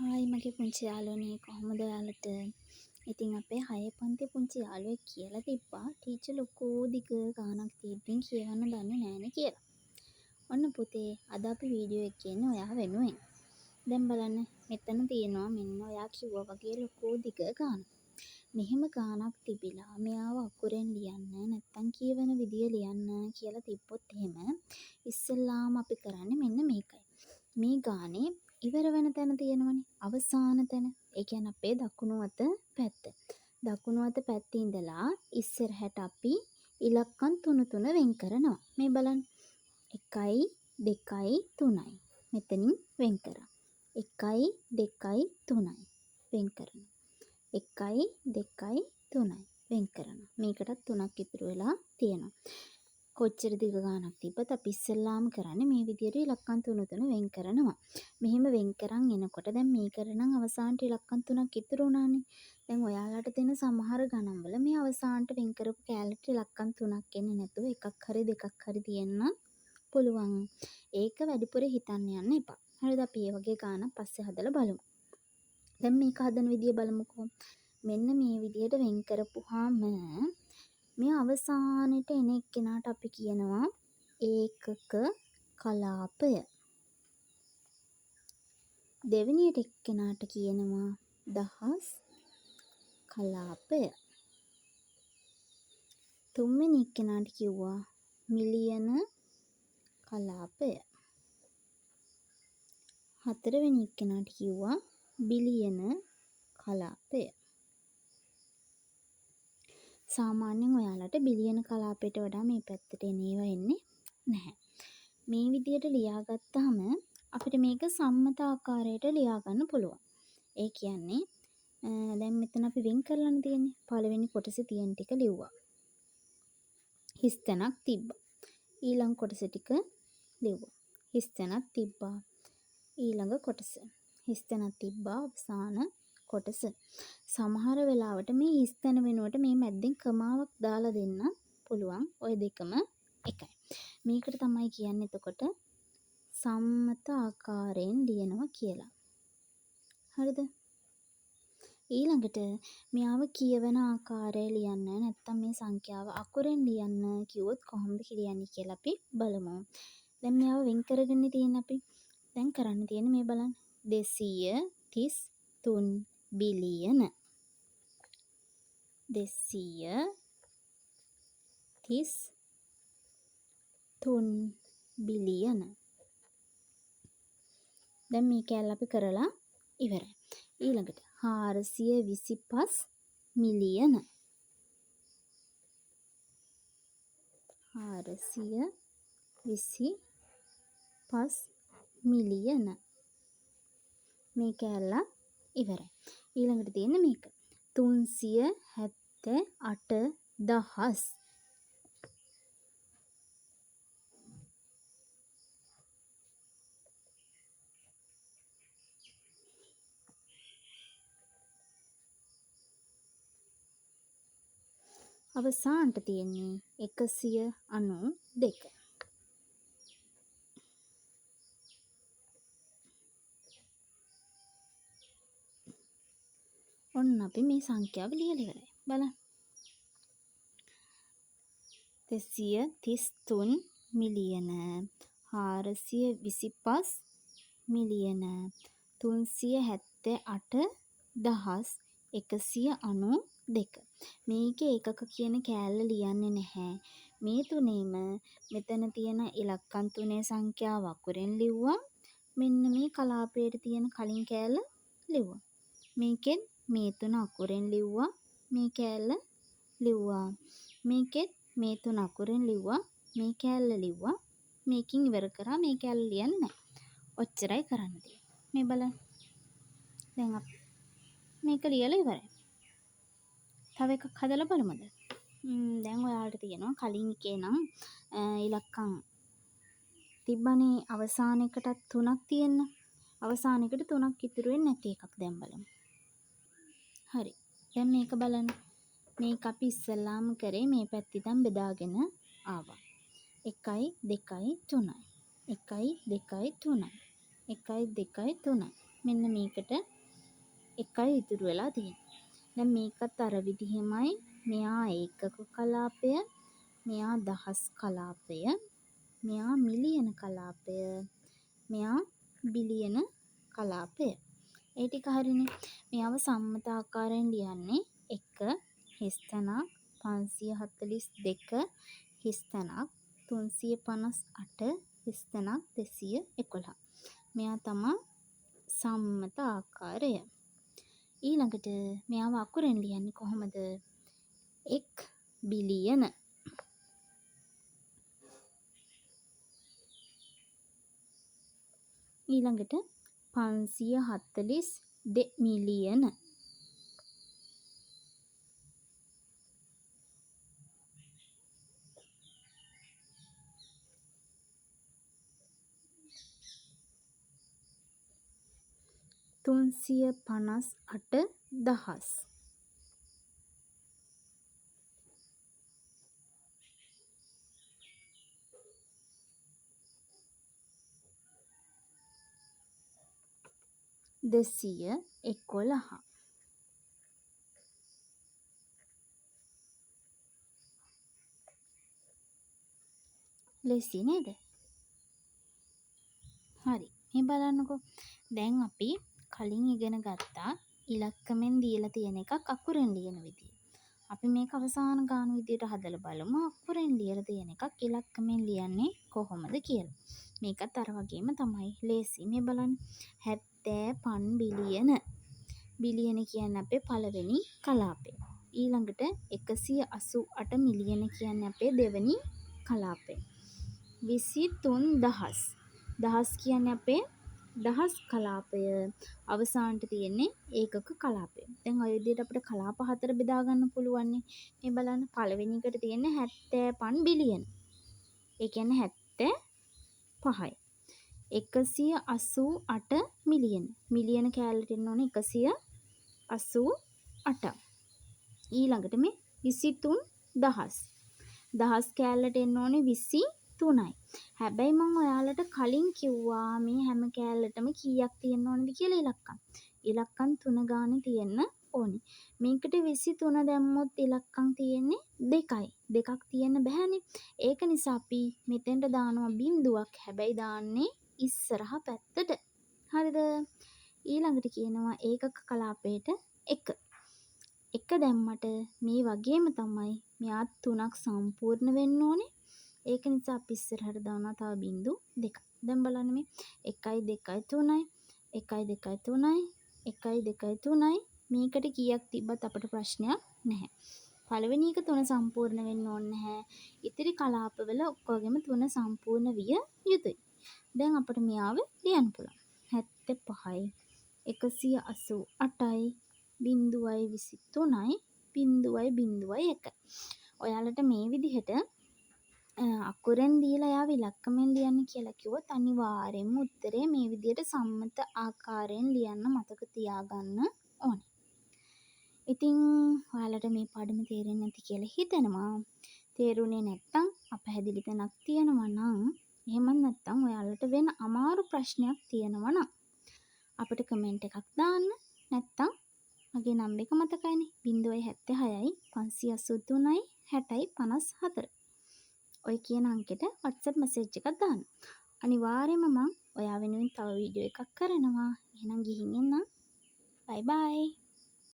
Hi මගේ පුංචි යාළුවනේ කොහොමද ඔයාලට? ඉතින් අපේ 6 පන්ති පුංචි යාළුවෙක් කියලා තිබ්බා ටීචර් ලොකෝ දිග ගානක් තියද්දී කියවන්න දන්නේ නෑනේ කියලා. ඔන්න පුතේ අද අපි වීඩියෝ එකක් ගන්නේ ඔයා වෙනුවෙන්. දැන් බලන්න මෙතන තියෙනවා මෙන්න ඔයා කිව්වා වගේ ලොකෝ දිග ගානක්. මෙහෙම ගානක් තිබිලා මෙයාව අකුරෙන් ලියන්න නැත්තම් කියවන විදිය ලියන්න කියලා තිබ්බොත් එහෙම ඉස්සෙල්ලාම අපි කරන්නේ මෙන්න මේකයි. මේ ගානේ ඉවර වෙන තැන තියෙනවනේ අවසාන තැන. ඒ කියන්නේ අපේ දකුණු අත පැත්ත. දකුණු අත පැත්තේ ඉඳලා ඉස්සරහට අපි ඉලක්කම් 3 වෙන් කරනවා. මේ බලන්න. 1 2 3යි. මෙතනින් වෙන් කරා. 1 2 3යි. වෙන් කරනවා. 1 2 3යි. වෙන් කරනවා. මේකටත් 3ක් ඉතුරු වෙලා තියෙනවා. කොච්චර දිග ගානක් තිබ්බත් අපි ඉස්සෙල්ලාම කරන්නේ මේ විදිහට ඉලක්කම් 3 වෙන් කරනවා. මෙහෙම වෙන් කරන් එනකොට දැන් මේකට නම් අවසානට ඉලක්කම් 3ක් ඉතුරු වුණානේ. දැන් ඔයාලට දෙන සමහර ගණන්වල මේ අවසානට වෙන් කරපු කෑල්ලට ඉලක්කම් 3ක් එන්නේ නැතුව එකක් හරි දෙකක් හරි තියෙන්න පුළුවන්. ඒක වැඩිපුර හිතන්න යන්න එපා. හරිද? අපි මේ වගේ ගානක් පස්සේ හදලා බලමු. දැන් මේක හදන විදිය බලමුකෝ. මෙන්න මේ විදිහට වෙන් කරපුවාම මේ අවසානෙට එන එක්කෙනාට අපි කියනවා ඒකක කලාපය. දෙවෙනියට එක්කෙනාට කියනවා දහස් කලාපය. තුන්වෙනි එක්කෙනාට කිව්වා මිලියන කලාපය. හතරවෙනි එක්කෙනාට කිව්වා බිලියන කලාපය. සාමාන්‍යයෙන් ඔයාලට බිලියන කලාපයට වඩා මේ පැත්තට එන ඒවා එන්නේ නැහැ. මේ විදිහට ලියාගත්තාම අපිට මේක සම්මත ආකාරයට ලියා ගන්න පුළුවන්. ඒ කියන්නේ දැන් මෙතන අපි වෙන් කරලානේ තියෙන්නේ. පළවෙනි කොටසේ තියෙන ටික ලිව්වා. හිස් තැනක් තිබ්බා. ඊළඟ කොටස ටික ලිව්වා. හිස් තැනක් තිබ්බා. ඊළඟ කොටස. හිස් තැනක් තිබ්බා අවසාන කොටස. සමහර වෙලාවට මේ හිස් තැන වෙනුවට මේ මැද්දෙන් කමාවක් දාලා දෙන්න පුළුවන්. ওই දෙකම එකයි. මේකට තමයි කියන්නේ එතකොට සම්මත ආකාරයෙන් ලියනවා කියලා. හරිද? ඊළඟට මෙයාව කියවන ආකාරය ලියන්න නැත්නම් මේ සංඛ්‍යාව අකුරෙන් ලියන්න කිව්වොත් කොහොමද කියන්නේ කියලා අපි බලමු. දැන් මෙයාව වෙන් කරගෙන තියෙන අපි දැන් කරන්න තියෙන්නේ මේ බලන්න 233 බිලියන 233 බිලියන. දැන් මේ කැල්ල අපි කරලා ඉවරයි. ඊළඟට 425 මිලියන 425 මිලියන. මේ කැල්ල ඉවරයි. ඊළඟට තියෙන මේක 378,000. අවසානට තියෙන්නේ 192. ඔන්න අපි මේ සංඛ්‍යාව ලියලා ඉවරයි. බලන්න. 233 මිලියන 425 මිලියන 378,192. මේකේ ඒකක කියන කෑල්ල ලියන්නේ නැහැ. මේ තුනේම මෙතන තියෙන ඉලක්කම් 3 සංඛ්‍යාව අකුරෙන් ලිව්වා. මෙන්න මේ කලාපයට තියෙන කලින් කෑල්ල ලිව්වා. මේකෙන් මේ තුන අකුරෙන් ලිව්වා. මේ කෑල්ල ලිව්වා. මේකෙත් මේ තුන අකුරෙන් ලිව්වා. මේ කෑල්ල ලිව්වා. මේකින් ඉවර කරා. මේ කෑල්ල ලියන්නේ නැහැ. ඔච්චරයි කරන්න තියෙන්නේ. මේ බලන්න. දැන් අපි මේක ලියලා ඉවරයි. තව එකක් හදලා බලමුද? දැන් ඔයාලට තියෙනවා කලින් එකේ නම් ඉලක්කම් තිබ්බනේ අවසාන එකටත් 3ක් තියෙන්න. අවසාන එකට 3ක් ඉතුරු වෙන්නේ නැති එකක් දැන් බලමු. හරි. දැන් මේක බලන්න. මේක අපි ඉස්සෙල්ලාම කරේ මේ පැත්තෙන් බෙදාගෙන ආවා. 1 2 3යි. 1 2 3යි. 1 2 3යි. මෙන්න මේකට එකයි ඉතුරු වෙලා තියෙන්නේ. දැන් මේකත් අර විදිහමයි. මෙයා ඒකක කලාපය, මෙයා දහස් කලාපය, මෙයා මිලියන කලාපය, මෙයා බිලියන කලාපය. ඒ ටික හරිනේ. මෙයාව සම්මත ආකාරයෙන් ලියන්නේ 1 හිස් තැනක්, 542 හිස් තැනක්, 358 හිස් තැනක්, 211. මෙයා තමයි සම්මත ආකාරය. ඊළඟට මෙයාව අකුරෙන් ලියන්නේ කොහොමද? 1 බිලියන. ඊළඟට 542 මිලියන. තුන්සිය පනස් අට දහස්. දෙසිය 11. ලෙසි නේද? හරි. මේ බලන්නකෝ. දැන් අපි කලින් ඉගෙන ගත්තා ඉලක්කමෙන් දීලා තියෙන එකක් අකුරෙන් ලියන විදිය. අපි මේක අවසාන ගාන විදියට හදලා බලමු අකුරෙන් ලියලා තියෙන එකක් ඉලක්කමෙන් ලියන්නේ කොහොමද කියලා. මේකත් අර වගේම තමයි. ලේසි. මේ බලන්න. 75 බිලියන. බිලියන කියන්නේ අපේ පළවෙනි කලාපය. ඊළඟට 188 මිලියන කියන්නේ අපේ දෙවෙනි කලාපය. 23000. දහස් කියන්නේ අපේ දහස් කලාපය. අවසානට තියෙන්නේ ඒකක කලාපය. දැන් ඔය විදිහට අපිට කලාප හතර බෙදා ගන්න පුළුවන් නේ. මේ බලන්න පළවෙනි එකට තියෙන්නේ 75 බිලියන. ඒ කියන්නේ 75යි. 188 මිලියන. මිලියන කෑල්ලට එන්න ඕනේ 188. ඊළඟට මේ 23000. දහස් කෑල්ලට එන්න ඕනේ 23යි. හැබැයි මම ඔයාලට කලින් කිව්වා මේ හැම කෑල්ලටම කීයක් තියෙන්න ඕනද කියලා ඉලක්කම්. ඉලක්කම් 3 ගානේ තියෙන්න ඕනේ. මේකට 23 දැම්මොත් ඉලක්කම් තියෙන්නේ 2යි. දෙකක් තියෙන්න බෑනේ. ඒක නිසා අපි මෙතෙන්ට දානවා බිංදුවක්. හැබැයි දාන්නේ ඉස්සරහ පැත්තට. හරිද? ඊළඟට කියනවා ඒකක කලාපයට 1. 1 දැම්මට මේ වගේම තමයි මෙයා 3ක් සම්පූර්ණ වෙන්න ඕනේ. ඒක නිසා අපි ඉස්සරහට දානවා තව බිංදු 2. දැන් බලන්න මේ 1 2 3යි 1 2 3යි 1 2 3යි මේකට කීයක් තිබ්බත් අපට ප්‍රශ්නයක් නැහැ. පළවෙනි එක 3 සම්පූර්ණ වෙන්න ඕනේ නැහැ. ඉතිරි කලාපවල ඔක්කොගෙම 3 සම්පූර්ණ විය යුතුයි. දැන් අපිට මෙයාව ලියන්න පුළුවන්. 75යි 188යි 0.23යි 0.01. ඔයාලට මේ විදිහට අකුරෙන් දීලා යාව ඉලක්කමෙන් ලියන්න කියලා කිව්වොත් අනිවාර්යෙන්ම උත්තරේ මේ විදිහට සම්මත ආකාරයෙන් ලියන්න මතක තියාගන්න ඕනේ. ඉතින් ඔයාලට මේ පාඩම තේරෙන්නේ නැති කියලා හිතෙනවා. තේරුනේ නැත්නම් අපහැදිලි තැනක් තියෙනවා නම් එහෙම නැත්නම් ඔයාලට වෙන අමාරු ප්‍රශ්නයක් තියෙනවා නම් අපිට කමෙන්ට් එකක් දාන්න. නැත්නම් මගේ නම්බර් එක මතකයිනේ 076යි 583යි 60යි 54. ඔය කියන අංකෙට WhatsApp message එකක් දාන්න. අනිවාර්යයෙන්ම මම ඔයා වෙනුවෙන් තව වීඩියෝ එකක් කරනවා. එහෙනම් ගිහින් එන්න. bye bye.